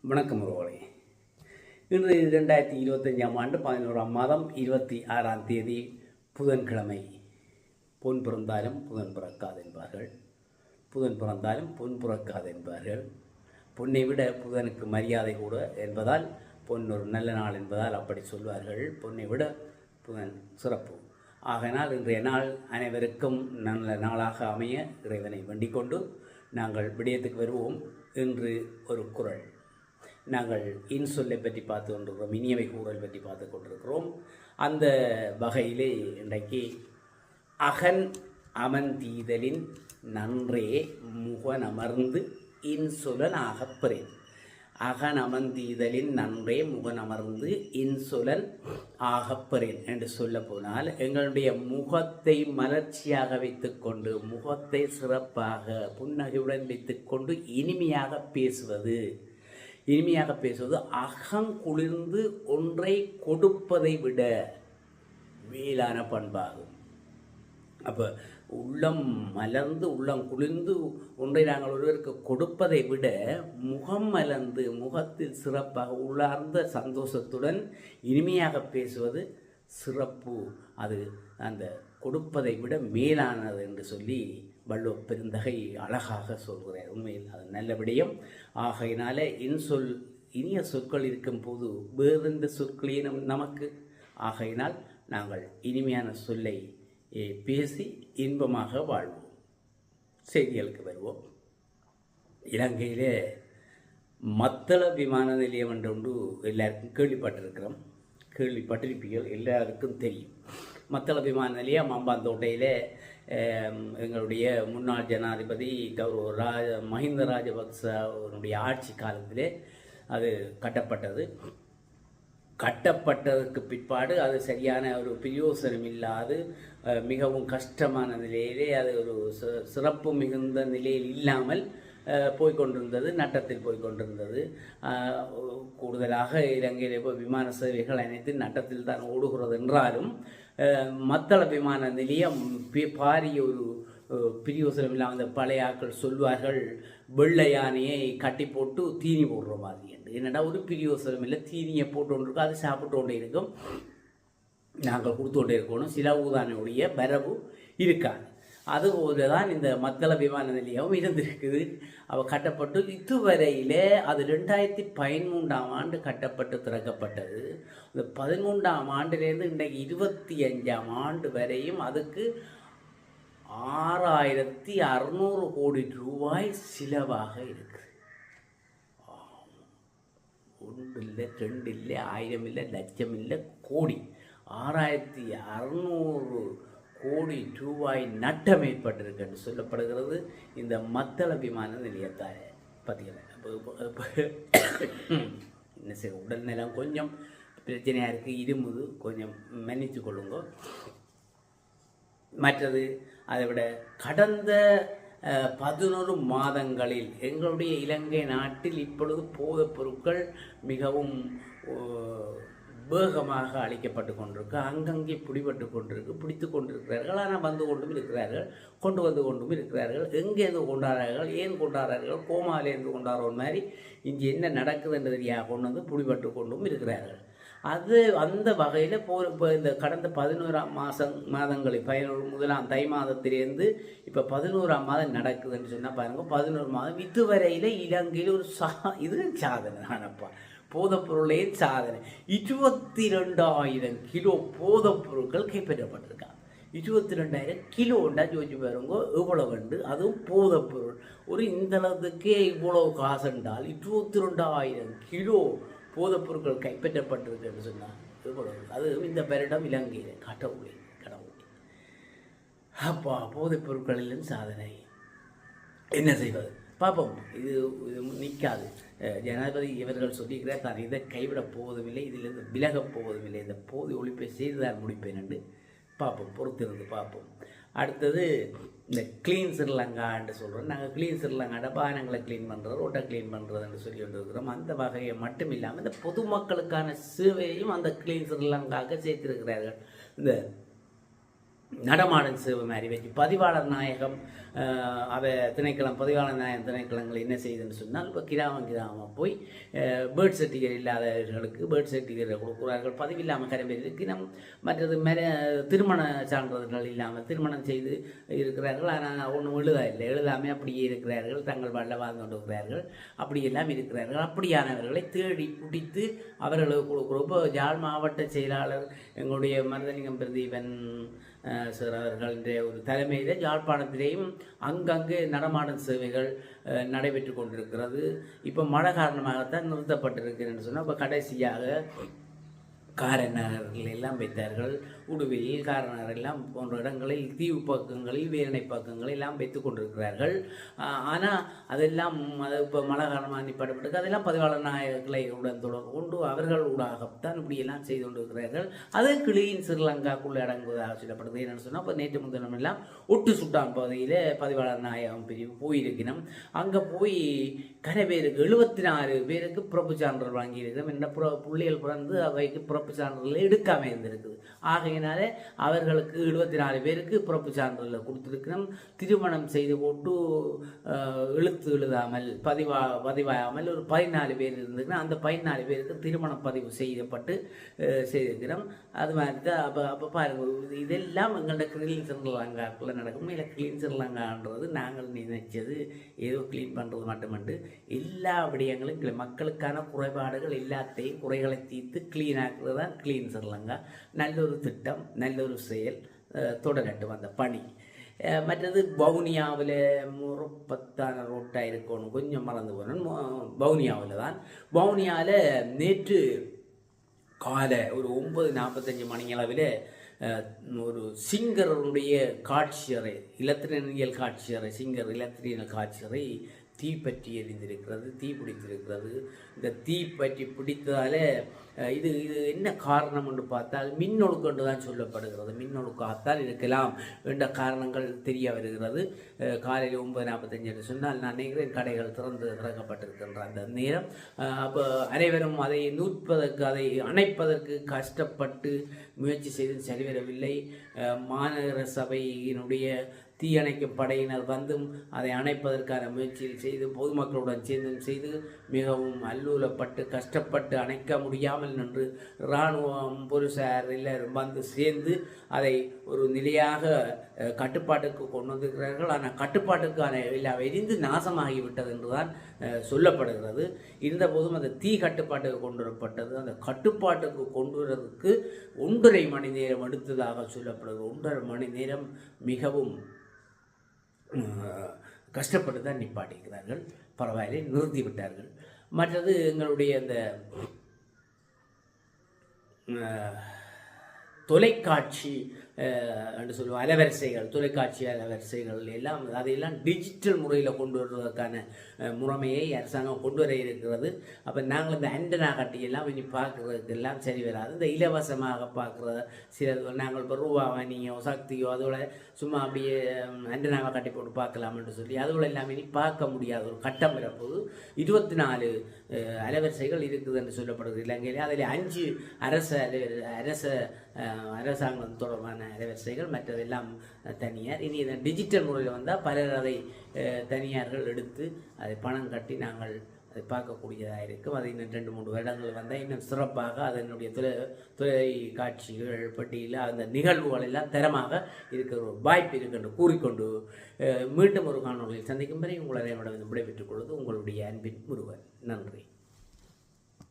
வணக்கம் உறவுகளே. இன்று 2025ஆம் ஆண்டு 11ஆம் மாதம் 26ஆம் தேதி புதன்கிழமை. பொன் பிறந்தாலும் புதன் பிறக்காது என்பார்கள். புதன் பிறந்தாலும் பொன் பிறக்காது என்பார்கள். பொன்னை விட புதனுக்கு மரியாதை கூட என்பதால் பொன் ஒரு நல்ல நாள் என்பதால் அப்படி சொல்வார்கள். பொன்னை விட புதன் சிறப்பு. ஆகையினால் இன்றைய நாள் அனைவருக்கும் நல்ல நாளாக அமைய இறைவனை வேண்டிக் கொண்டு நாங்கள் விடயத்துக்கு வருவோம். இன்று ஒரு குறள். நாங்கள் இன்சொல்லை பற்றி பார்த்து கொண்டிருக்கிறோம், இனியவை கூறல் பற்றி பார்த்து கொண்டிருக்கிறோம். அந்த வகையிலே இன்றைக்கு அகன் அமர்ந்தீதலின் நன்றே முகனமர்ந்து இன்சொலன் ஆகப்பெறேன். அகன் அமர்ந்தீதலின் நன்றே முகனமர்ந்து இன்சொலன் ஆகப்பெறேன் என்று சொல்ல போனால், எங்களுடைய முகத்தை மலர்ச்சியாக வைத்துக்கொண்டு, முகத்தை சிறப்பாக புன்னகையுடன் வைத்துக்கொண்டு இனிமையாக பேசுவது அகங்குளிர்ந்து ஒன்றை கொடுப்பதை விட மேலான பண்பாகும். அப்போ உள்ளம் மலர்ந்து உள்ளம் குளிர்ந்து ஒன்றை நாங்கள் ஒருவருக்கு கொடுப்பதை விட முகம் மலர்ந்து முகத்தில் சிறப்பாக உள்ளார்ந்த சந்தோஷத்துடன் இனிமையாக பேசுவது சிறப்பு. அது அந்த கொடுப்பதை விட மேலானது என்று சொல்லி வள்ளுவ பெருந்தகை அழகாக சொல்கிறார். உண்மையில் அது நல்ல விடயம். ஆகையினால இனிய சொற்கள் இருக்கும் போது வேறெந்த சொற்களே நமக்கு. ஆகையினால் நாங்கள் இனிமையான சொல்லை பேசி இன்பமாக வாழ்வோம். செய்திகளுக்கு வருவோம். இலங்கையிலே மத்தள விமான நிலையம் என்று ஒன்று எல்லாருக்கும் கேள்விப்பட்டிருப்பீர்கள், எல்லாருக்கும் தெரியும். மத்தள விமான நிலையம் அம்பாந்தோட்டையில் எங்களுடைய முன்னாள் ஜனாதிபதி மஹிந்த ராஜபக்சனுடைய ஆட்சி காலத்திலே அது கட்டப்பட்டதற்கு பிற்பாடு அது சரியான ஒரு பிரயோசனம் இல்லாது மிகவும் கஷ்டமான நிலையிலே அது ஒரு சிறப்பு மிகுந்த நிலையில் இல்லாமல் போய்கொண்டிருந்தது, நட்டத்தில் போய்கொண்டிருந்தது. கூடுதலாக இலங்கையில் இப்போ விமான சேவைகள் அனைத்து நட்டத்தில் தான் ஓடுகிறது என்றாலும் மத்தள விமான நிலையம் பாரிய ஒரு பிரயோசனம் இல்லாமல் அந்த பழைய ஆக்கள் சொல்வார்கள், வெள்ளை யானையை கட்டி போட்டு தீனி போடுற மாதிரி என்று. என்னடா ஒரு பிரயோசனம் இல்லை, தீனியை போட்டு கொண்டு இருக்கும், அது சாப்பிட்டு கொண்டே இருக்கும், நாங்கள் கொடுத்து கொண்டே இருக்கணும், சில ஊதானுடைய வரவு இருக்காது. அதுபோல தான் இந்த மத்தள விமான நிலையம் இருந்திருக்குது. அவள் கட்டப்பட்டு இதுவரையில் அது 2013ஆம் ஆண்டு கட்டப்பட்டு திறக்கப்பட்டது. இந்த 13ஆம் ஆண்டிலேருந்து இன்றைக்கு 25ஆம் ஆண்டு வரையும் அதுக்கு 6600 கோடி ரூபாய் செலவாக இருக்குது. 1 இல்லை 2 இல்லை 1000 இல்லை லட்சம் இல்லை கோடி, 6600 கோடி ரூபாய் நட்டம் ஏற்பட்டிருக்குன்னு சொல்லப்படுகிறது இந்த மத்தள விமான நிலையத்தால். பார்த்தீங்கன்னா என்ன செய்ய, உடல்நலம் கொஞ்சம் பிரச்சனையாக இருக்குது, இருமுது, கொஞ்சம் மன்னித்து கொள்ளுங்க. மற்றது அதை விட கடந்த 11 மாதங்களில் எங்களுடைய இலங்கை நாட்டில் இப்பொழுது போதைப் பொருட்கள் மிகவும் வேகமாக அளிக்கப்பட்டு கொண்டிருக்கு, அங்கங்கே பிடித்து கொண்டிருக்கிறார்கள். ஆனால் கொண்டு வந்து கொண்டும் இருக்கிறார்கள். எங்கேருந்து கொண்டாடுறார்கள், ஏன் கொண்டாடுறார்கள், கோமாவிலேருந்து கொண்டாடுற மாதிரி இங்கே என்ன நடக்குதுன்றது கொண்டு வந்து பிடிபட்டு கொண்டும் இருக்கிறார்கள். அந்த வகையில் இப்போ இந்த கடந்த 11ஆம் மாதங்களில் 11 தை மாதத்திலேருந்து இப்போ 11ஆம் மாதம் நடக்குதுன்னு சொன்னால் பாருங்கள், 11 மாதம் இதுவரையில் இலங்கையில் ஒரு இது சாதனை தானப்பா, போதைப்பொருளே சாதனை. 22,000 கிலோ போதைப்பொருட்கள் கைப்பற்றப்பட்டிருக்காங்க. 22,000 கிலோண்டா ஜோதிச்சு பாருங்க எவ்வளோ கண்டு, அதுவும் போதைப்பொருள். ஒரு இந்த அளவுக்கே இவ்வளோ காசு என்றால் 22,000 கிலோ போதைப்பொருட்கள் கைப்பற்றப்பட்டிருக்குன்னு சொன்னால் எவ்வளோ. அது இந்த வருடம் இலங்கையில் கடவுள் அப்பா போதைப்பொருட்களிலும் சாதனை. என்ன செய்வது பார்ப்போம். இது நிற்காது. ஜனாதிபதி இவர்கள் சொல்லியிருக்கிறார், தான் இதை கைவிடப் போவதுமில்லை, இதிலிருந்து விலகப் போவதுமில்லை, இந்த போதை ஒழிப்பை செய்துதான் முடிப்பேன் என்று பார்ப்போம், பொறுத்திருந்து பார்ப்போம். அடுத்தது இந்த க்ளீன் ஸ்ரீலங்கா என்று சொல்கிறோம். நாங்கள் க்ளீன் ஸ்ரீலங்காட பானங்களை க்ளீன் பண்ணுறது, ரோட்டை க்ளீன் பண்ணுறது என்று சொல்லி கொண்டிருக்கிறோம். அந்த வகையை மட்டும் இல்லாமல் இந்த பொதுமக்களுக்கான சேவையையும் அந்த க்ளீன் ஸ்ரீலங்காவுக்கு சேர்த்திருக்கிறார்கள். இந்த நடமாடும் சேவை மாதிரி வச்சு பதிவாளர் நாயகம் திணைக்களம் பதிவாளர் நாயகம் திணைக்களங்கள் என்ன செய்யுதுன்னு சொன்னால் இப்போ கிராமம் போய் பேர்த் சர்டிஃபிகேட் இல்லாதவர்களுக்கு பேர்த் சர்டிஃபிகேட் கொடுக்குறார்கள். பதிவில்லாமல் கரைபெருக்கு மற்றது திருமண சான்றிதழ்கள் இல்லாமல் திருமணம் செய்து இருக்கிறார்கள். ஆனால் ஒன்றும் எழுதாமல் அப்படியே இருக்கிறார்கள், தங்கள் வாழ்ல வாழ்ந்து கொண்டு இருக்கிறார்கள், அப்படியெல்லாம் இருக்கிறார்கள். அப்படியானவர்களை தேடி பிடித்து அவர்களுக்கு கொடுக்குறோம். இப்போ யாழ் மாவட்ட செயலாளர் எங்களுடைய மருதலிங்கம் பிரதீபன் சார் அவர்களுடைய ஒரு தலைமையில் யாழ்ப்பாணத்திலேயும் அங்கங்கே நடமாடும் சேவைகள் நடைபெற்று கொண்டிருக்கிறது. இப்போ மழை காரணமாகத்தான் நிறுத்தப்பட்டிருக்கிறேன்னு சொன்னால் இப்போ கடைசியாக காரநகர்கள் எல்லாம் வைத்தார்கள். உடுவில் காரநகர் எல்லாம் போன்ற இடங்களில் தீவு பக்கங்களில் வேரணை பக்கங்களில் எல்லாம் வைத்து கொண்டிருக்கிறார்கள். ஆனால் அதெல்லாம் இப்போ மழை காரணமாக நிப்பாட்டப்பட்டு அதெல்லாம் பதிவாளர் நாயகர்களை உடன் தொடர்பு கொண்டு அவர்கள் ஊடாகத்தான் இப்படியெல்லாம் செய்து கொண்டிருக்கிறார்கள். அது கிளீன் ஸ்ரீலங்காக்குள்ளே அடங்குவதாக சொல்லப்படுது. என்னென்னு சொன்னால் இப்போ நேற்று முன்தினம் எல்லாம் ஒட்டு சுட்டான் பகுதியில் பதிவாளர் நாயகம் பிரிவு போயிருக்கணும். அங்கே போய் கரை பேருக்கு 74 பேருக்கு பிறப்பு சான்றிதழ் வாங்கியிருக்கிறோம். என்ன புள்ளிகள் பிறந்து அவைக்கு பிறப்பு சான்றிதழ் எடுக்காமல் இருந்திருக்குது. ஆகையினாலே அவர்களுக்கு 74 பேருக்கு பிறப்பு சான்றிதழ் கொடுத்துருக்கிறோம். திருமணம் செய்து போட்டு எழுதாமல் பதிவாகாமல் ஒரு 14 பேர் இருந்திருக்கிறோம். அந்த 14 பேருக்கு திருமணம் பதிவு செய்யப்பட்டு செய்திருக்கிறோம். அது மாதிரி தான் அப்போ பாருங்கள், இதெல்லாம் எங்கள்ட கிளீன் ஸ்ரீலங்காக்குள்ளே நடக்கும். இல்லை கிளீன் ஸ்ரீலங்கான்றது நாங்கள் நினைச்சது ஏதோ கிளீன் பண்ணுறது மட்டுமன்று எல்லா விடயங்களும் மக்களுக்கான குறைபாடுகள் எல்லாத்தையும் குறைகளை தீர்த்து கிளீன் ஆக்குறது தான் கிளீன் ஸ்ரீலங்கா. நல்ல ஒரு திட்டம், நல்ல ஒரு செயல், தொடரட்டும் அந்த பணி. மற்றது வவுனியாவில் முறப்பத்தான ரோட்டாக இருக்கணும், கொஞ்சம் மறந்து போகணும். வவுனியாவில் தான் வவுனியாவில் நேற்று காலை ஒரு 9:45 மணி அளவில் ஒரு சிங்கருடைய காட்சியறை, இலத்திரனியல் காட்சியறை, சிங்கர் இலத்திரனியல் காட்சியறை தீப்பற்றி எரிந்திருக்கிறது, தீ பிடித்திருக்கிறது. இந்த தீ பற்றி பிடித்ததால் இது என்ன காரணம் என்று பார்த்தால் மின்னொழுக்கு என்று தான் சொல்லப்படுகிறது. மின்னொழுக்காகத்தான் இருக்கலாம் என்ற காரணங்கள் தெரிய வருகிறது. காலையில் 9:45 சொன்னால் நான் நினைக்கிறேன் கடைகள் திறக்கப்பட்டிருக்கின்ற அந்த நேரம். அப்போ அனைவரும் அதை நூற்பதற்கு, அதை அணைப்பதற்கு கஷ்டப்பட்டு முயற்சி செய்து சரிவரவில்லை. மாநகர சபையினுடைய தீயணைக்கும் படையினர் வந்தும் அதை அணைப்பதற்கான முயற்சியில் செய்து பொதுமக்களுடன் சேர்ந்தும் செய்து மிகவும் அல்லூலப்பட்டு கஷ்டப்பட்டு அணைக்க முடியாமல் நின்று இராணுவம் போலீசார் எல்லாரும் வந்து சேர்ந்து அதை ஒரு நிலையாக கட்டுப்பாட்டுக்கு கொண்டு வந்திருக்கிறார்கள். ஆனால் கட்டுப்பாட்டுக்கான எல்லாம் எரிந்து நாசமாகிவிட்டது என்றுதான் சொல்லப்படுகிறது. இருந்தபோதும் அந்த தீ கட்டுப்பாட்டுக்கு கொண்டு வரப்பட்டது. அந்த கட்டுப்பாட்டுக்கு கொண்டு வருவதற்கு 1.5 மணி நேரம் எடுத்ததாக சொல்லப்படுகிறது. 1.5 மணி நேரம் மிகவும் கஷ்டப்பட்டு தான் நிப்பாட்டிக்கிறார்கள். பரவாயில்லை, நிறுத்திவிட்டார்கள். மற்றது எங்களுடைய அந்த தொலைக்காட்சி என்று சொல்லுவோம் அலைவரிசைகள், தொலைக்காட்சி அலைவரிசைகள் எல்லாம் அதையெல்லாம் டிஜிட்டல் முறையில் கொண்டு வருவதற்கான முறைமையை அரசாங்கம் கொண்டு வர இருக்கிறது. அப்போ நாங்கள் இந்த ஆண்டனா கட்டியெல்லாம் இனி பார்க்குறதுக்கு எல்லாம் சரி வராது. இந்த இலவசமாக பார்க்குற சில நாங்கள் இப்போ ரூபாவணியோ சக்தியோ அதோட சும்மா அப்படியே ஆண்டனாவை கட்டி போட்டு பார்க்கலாம்னு சொல்லி அதோட எல்லாம் இனி பார்க்க முடியாத ஒரு கட்டம் வரப்போது. 24 அலைவரிசைகள் இருக்குது என்று சொல்லப்படுது இலங்கையில். அதில் 5 அரசாங்கம் தொடர்பான அலைவரிசைகள், மற்றதெல்லாம் தனியார். இனி இந்த டிஜிட்டல் முறையில் வந்தால் பலர் அதை தனியார்கள் எடுத்து அதை பணம் கட்டி நாங்கள் அதை பார்க்கக்கூடியதாக இருக்கும். அது இன்னும் 2-3 வருடங்கள் வந்தால் இன்னும் சிறப்பாக அதனுடைய தொலைக்காட்சிகள் பட்டியலில் அந்த நிகழ்வுகள் எல்லாம் தரமாக இருக்கிற ஒரு வாய்ப்பு என்று கூறிக்கொண்டு மீண்டும் ஒரு காணொலியில் சந்திக்கும் வரை உங்களை விடைபெற்றுக் கொள்வது உங்களுடைய அன்பின் முருகன். நன்றி.